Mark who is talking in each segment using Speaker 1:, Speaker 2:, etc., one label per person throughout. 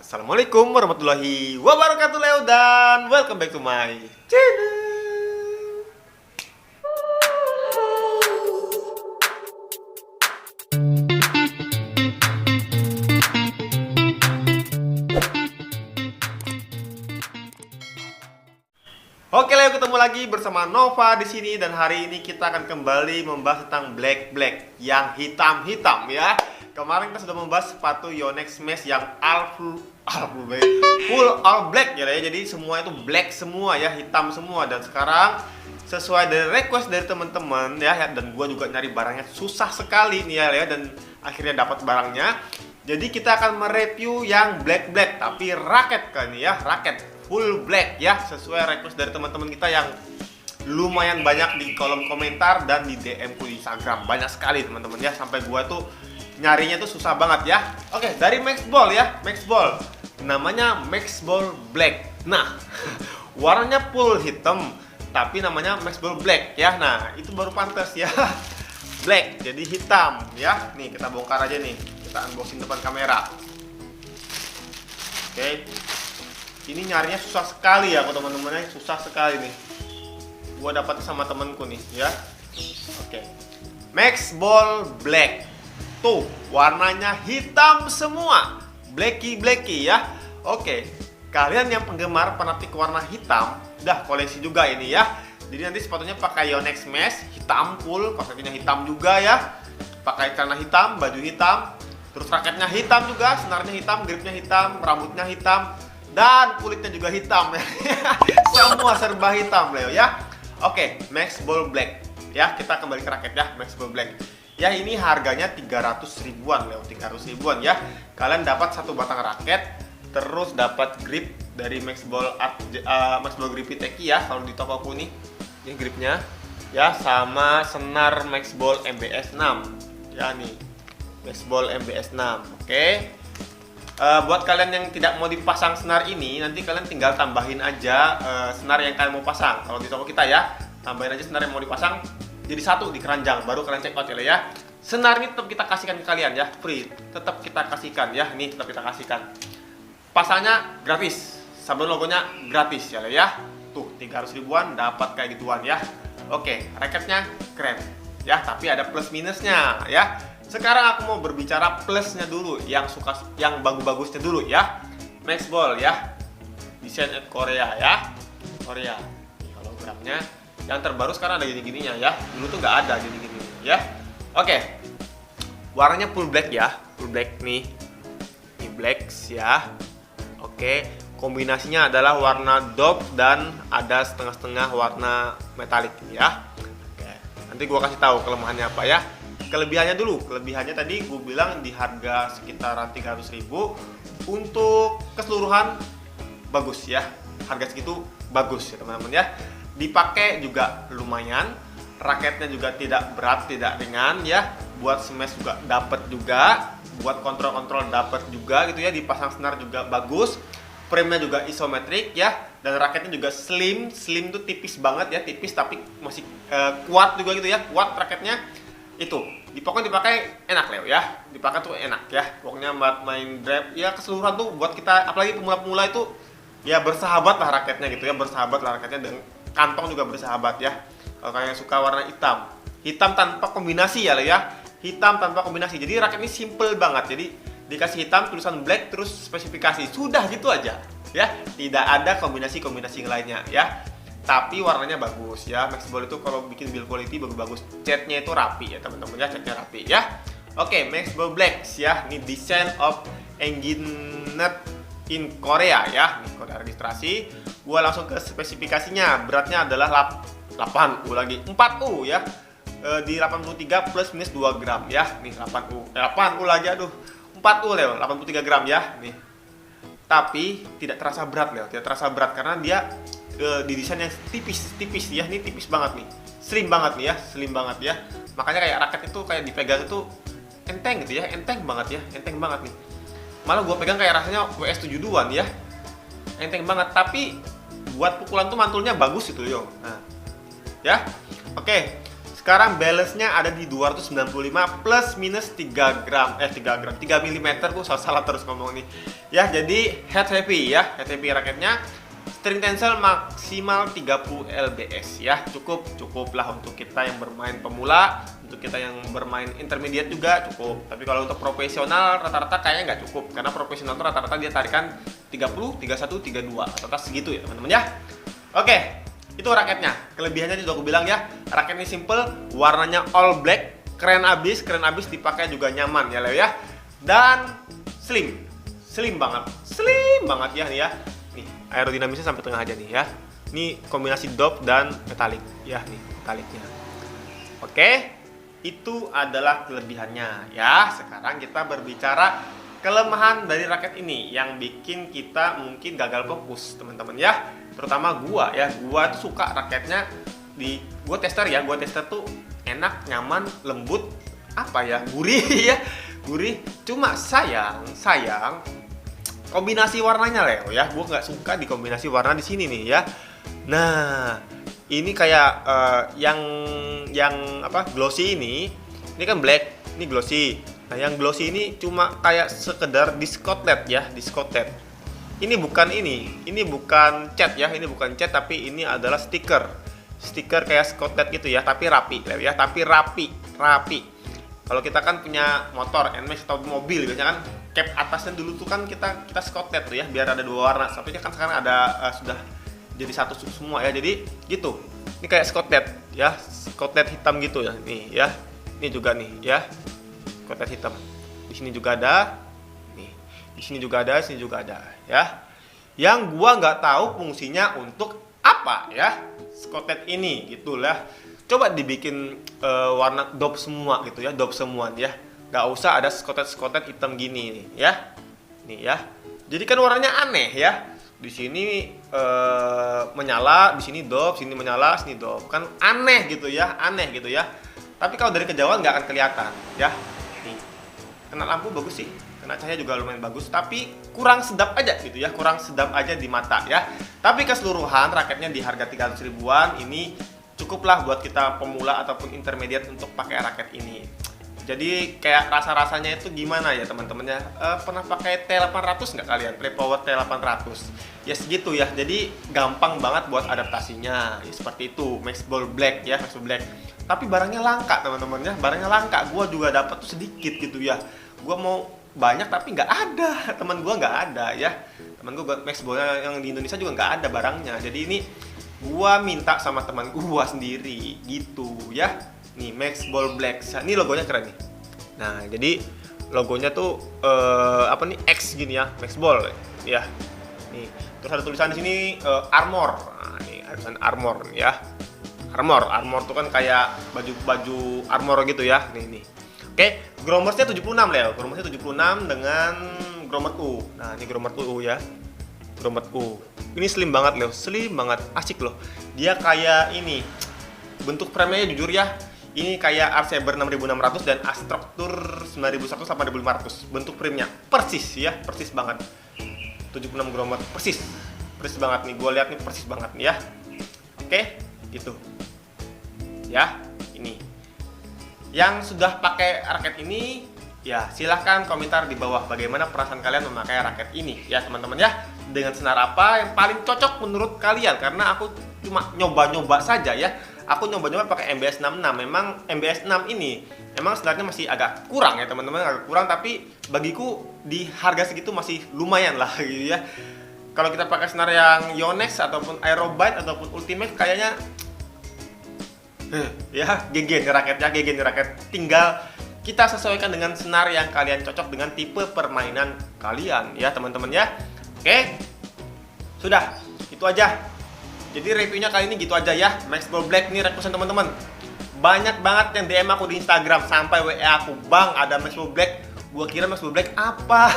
Speaker 1: Assalamualaikum warahmatullahi wabarakatuh Leo, dan welcome back to my channel. Oke Leo, ketemu lagi bersama Nova di sini, dan hari ini kita akan kembali membahas tentang black yang hitam ya. Kemarin kita sudah membahas sepatu Yonex Mesh yang full all black ya. Jadi semua itu black semua ya, hitam semua. Dan sekarang sesuai dari request dari teman-teman ya, dan gua juga nyari barangnya susah sekali nih ya, dan akhirnya dapat barangnya. Jadi kita akan mereview yang black tapi raket kan ya, raket full black ya, sesuai request dari teman-teman kita yang lumayan banyak di kolom komentar dan di DM ku di Instagram. Banyak sekali teman-teman ya, sampai gua tuh nyarinya tuh susah banget ya. Oke, dari Maxball ya, Maxball. Namanya Maxball Black. Nah, warnanya full hitam, tapi namanya Maxball Black ya. Nah, itu baru pantas ya. Black jadi hitam ya. Nih, kita bongkar aja nih. Kita unboxing depan kamera. Oke. Ini nyarinya susah sekali ya, teman-teman, susah sekali nih. Gua dapat sama temenku nih ya. Oke. Maxball Black. Tuh, warnanya hitam semua. Blacky ya. Oke. Kalian yang penggemar fanatik warna hitam, udah koleksi juga ini ya. Jadi nanti sepatunya pakai Yonex Mesh hitam full, kakinya hitam juga ya. Pakai celana hitam, baju hitam, terus raketnya hitam juga, senarnya hitam, gripnya hitam, rambutnya hitam, dan kulitnya juga hitam ya. Semua serba hitam Leo ya. Oke, Maxball Black ya. Kita kembali ke raket ya, Maxball Black. Ya, ini harganya 300 ribuan Leo, 300 ribuan ya. Kalian dapat satu batang raket, terus dapat grip dari Maxball Grippy Teki ya, kalau di tokoku nih. Ini gripnya ya, sama senar Maxball MBS 6 ya nih. Maxball MBS 6. Oke. Buat kalian yang tidak mau dipasang senar ini, nanti kalian tinggal tambahin aja senar yang kalian mau pasang. Kalau di toko kita ya, tambahin aja senar yang mau dipasang jadi satu di keranjang, baru kalian check out ya. Senar ini tetap kita kasihkan ke kalian ya, free, tetap kita kasihkan ya. Nih, tetap kita kasihkan. Pasangnya gratis, sabun logonya gratis ya. Tuh, 300 ribuan dapat kayak gituan ya. Oke, raketnya keren ya, tapi ada plus minusnya ya. Sekarang aku mau berbicara plusnya dulu, yang bagus-bagusnya dulu ya. Maxball ya, desain at Korea ya, Korea. Ini hologramnya, yang terbaru sekarang ada gini-gininya ya. Dulu tuh nggak ada gini-gini ya. Oke, warnanya full black ya, full black nih. Ini black ya. Oke, kombinasinya adalah warna dope dan ada setengah-setengah warna metalik ya. Oke, nanti gua kasih tahu kelemahannya apa ya. Kelebihannya dulu, kelebihannya tadi gue bilang di harga sekitaran 300 ribu. Untuk keseluruhan bagus ya, harga segitu bagus ya teman-teman ya. Dipakai juga lumayan, raketnya juga tidak berat, tidak ringan ya. Buat smash juga dapat juga, buat kontrol-kontrol dapat juga gitu ya. Dipasang senar juga bagus, frame-nya juga isometrik ya. Dan raketnya juga slim tuh tipis banget ya, tipis tapi masih kuat juga gitu ya, kuat raketnya. Itu pokoknya dipakai enak Leo ya, dipakai tuh enak ya. Pokoknya buat main drive ya, keseluruhan tuh buat kita, apalagi pemula-pemula itu ya, bersahabat lah raketnya gitu ya, bersahabat lah raketnya, dan kantong juga bersahabat ya. Kalau kalian suka warna hitam tanpa kombinasi ya Leo ya, hitam tanpa kombinasi. Jadi raket ini simple banget, jadi dikasih hitam, tulisan black, terus spesifikasi, sudah gitu aja ya, tidak ada kombinasi lainnya ya. Tapi warnanya bagus ya. Maxball itu kalau bikin build quality bagus-bagus. Catnya itu rapi ya teman-teman ya, catnya rapi ya. Oke, Maxball Black ya. Ini design of engineered in Korea ya. Ini kode registrasi. Gua langsung ke spesifikasinya. Beratnya adalah 8U lagi. 4U ya. Di 83 plus minus 2 gram ya. Nih 8U. 8U lagi, aduh. 4U Leo, 83 gram ya. Nih. Tapi tidak terasa berat Leo. Tidak terasa berat karena dia didesain yang tipis ya. Ini tipis banget nih, slim banget nih ya, slim banget ya. Makanya kayak raket itu kayak dipegang itu enteng gitu ya, enteng banget nih. Malah gua pegang kayak rasanya WS72 nih ya, enteng banget. Tapi buat pukulan tuh mantulnya bagus itu yo. Nah ya, oke. Sekarang balance-nya ada di 295 plus minus 3 gram 3 mm. Gue salah terus ngomong nih. Ya, jadi head heavy ya. Head heavy raketnya. String tensile maksimal 30 lbs ya. Cukup lah untuk kita yang bermain pemula, untuk kita yang bermain intermediate juga cukup. Tapi kalau untuk profesional rata-rata kayaknya nggak cukup, karena profesional itu rata-rata dia tarikan 30, 31, 32 rata-rata segitu ya teman-teman ya. Oke, itu raketnya. Kelebihannya juga aku bilang ya, raket ini simple, warnanya all black, keren abis dipakai juga nyaman ya Leo ya. Dan slim banget ya nih ya. Nih, aerodinamisnya sampai tengah aja nih ya. Ini kombinasi dop dan metalik ya, nih metaliknya. Oke, itu adalah kelebihannya ya. Sekarang kita berbicara kelemahan dari raket ini yang bikin kita mungkin gagal fokus teman-teman ya. Terutama gua tuh suka raketnya gua tester tuh enak, nyaman, lembut, gurih ya, gurih. Cuma sayang kombinasi warnanya Leo ya. Gua nggak suka di kombinasi warna di sini nih ya. Nah, ini kayak glossy ini kan black, ini glossy. Nah, yang glossy ini cuma kayak sekedar diskotet ya, diskotet. Ini bukan cat ya, ini bukan cat, tapi ini adalah stiker kayak skotet gitu ya, tapi rapi ya, tapi rapi. Kalau kita kan punya motor, NMAX atau mobil biasanya kan cap atasnya dulu tuh kan kita skotet tuh ya, biar ada dua warna. Tapi kan sekarang ada sudah jadi satu semua ya, jadi gitu. Ini kayak skotet ya, skotet hitam gitu ya, nih ya. Ini juga nih ya, skotet hitam. Di sini juga ada, nih. Di sini juga ada, sini juga ada ya. Yang gua nggak tahu fungsinya untuk apa ya, skotet ini gitulah. Coba dibikin warna dop semua gitu ya, dop semua ya. Nggak usah ada skotet hitam gini nih ya. Nih ya. Jadi kan warnanya aneh ya. Di sini menyala, di sini dop, sini menyala, sini dop. Kan aneh gitu ya. Tapi kalau dari kejauhan nggak akan kelihatan ya. Nih. Kena lampu bagus sih. Kena cahaya juga lumayan bagus, tapi kurang sedap aja gitu ya. Kurang sedap aja di mata ya. Tapi keseluruhan raketnya di harga 300 ribuan ini cukuplah buat kita pemula ataupun intermediate untuk pakai raket ini. Jadi kayak rasa-rasanya itu gimana ya teman-temannya? Pernah pakai T800 nggak kalian? Prepower T800 ya segitu ya. Jadi gampang banget buat adaptasinya ya, seperti itu. Maxball Black ya, Maxball Black. Tapi barangnya langka teman-temannya, barangnya langka. Gua juga dapat tuh sedikit gitu ya. Gua mau banyak tapi nggak ada. Teman gua nggak ada ya. Teman gua Maxball yang di Indonesia juga nggak ada barangnya. Jadi ini gua minta sama teman gua sendiri gitu ya. Nih Maxball Black. Ini logonya keren nih. Nah, jadi logonya tuh X gini ya, Maxball ya. Nih, terus ada tulisan di sini Armor. Nah, ini ada tulisan Armor ya. Armor tuh kan kayak baju armor gitu ya. Nih. Oke, Grommersnya 76 Leo. Grommersnya 76 dengan Grommer U. Nah, ini Grommer U ya. Grommer U. Ini slim banget Leo, slim banget, asik loh. Dia kayak ini, bentuk frame-nya jujur ya, ini kayak R-Saber 6600 dan Astructur 9100 8500. Bentuk frame-nya persis ya, persis banget. 76 Grommer, persis banget nih. Gue lihat nih persis banget nih ya. Oke, gitu. Ya, ini. Yang sudah pakai raket ini, ya silahkan komentar di bawah bagaimana perasaan kalian memakai raket ini ya teman-teman ya. Dengan senar apa yang paling cocok menurut kalian, karena aku cuma nyoba-nyoba saja ya. Aku nyoba-nyoba pakai MBS 66. Memang MBS 6 ini memang senarnya masih agak kurang ya teman-teman, agak kurang, tapi bagiku di harga segitu masih lumayan lah gitu ya. Kalau kita pakai senar yang Yonex ataupun Aerobite ataupun Ultimate kayaknya ya GG nih raket. Tinggal kita sesuaikan dengan senar yang kalian cocok dengan tipe permainan kalian ya teman-teman ya. Oke, sudah itu aja. Jadi reviewnya kali ini gitu aja ya. Maxball Black nih requestan teman-teman. Banyak banget yang DM aku di Instagram sampai WA aku, "Bang, ada Maxball Black." Gua kira Maxball Black apa?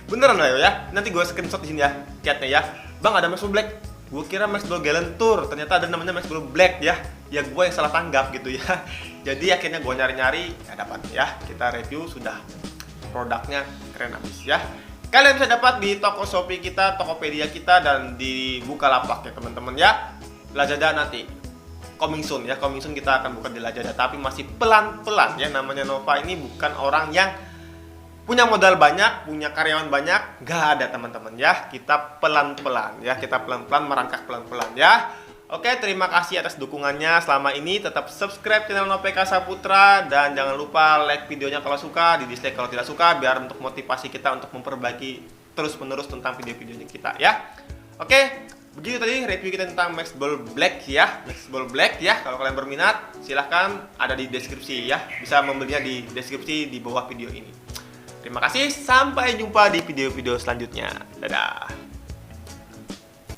Speaker 1: Beneran lah ya. Nanti gua screenshot di sini ya chatnya ya. "Bang, ada Maxball Black." Gua kira Maxball Gallant Tour, ternyata ada namanya Maxball Black ya. Ya gua yang salah tanggap gitu ya. Jadi akhirnya gua nyari-nyari ya dapat ya. Kita review sudah. Produknya keren abis ya. Kalian bisa dapat di toko Shopee kita, Tokopedia kita, dan di Bukalapak ya teman-teman ya. Lazada nanti coming soon ya. Coming soon kita akan buka di Lazada, tapi masih pelan-pelan ya. Namanya Nova ini bukan orang yang punya modal banyak, punya karyawan banyak, nggak ada teman-teman ya. Kita pelan-pelan ya, kita pelan-pelan merangkak pelan-pelan ya. Oke, terima kasih atas dukungannya selama ini. Tetap subscribe channel Nopeka Saputra dan jangan lupa like videonya kalau suka, di dislike kalau tidak suka, biar untuk motivasi kita untuk memperbaiki terus-menerus tentang video-videonya kita ya. Oke, begitu tadi review kita tentang Max Ball Black ya. Max Ball Black ya. Kalau kalian berminat, silahkan ada di deskripsi ya. Bisa membelinya di deskripsi di bawah video ini. Terima kasih, sampai jumpa di video-video selanjutnya. Dadah.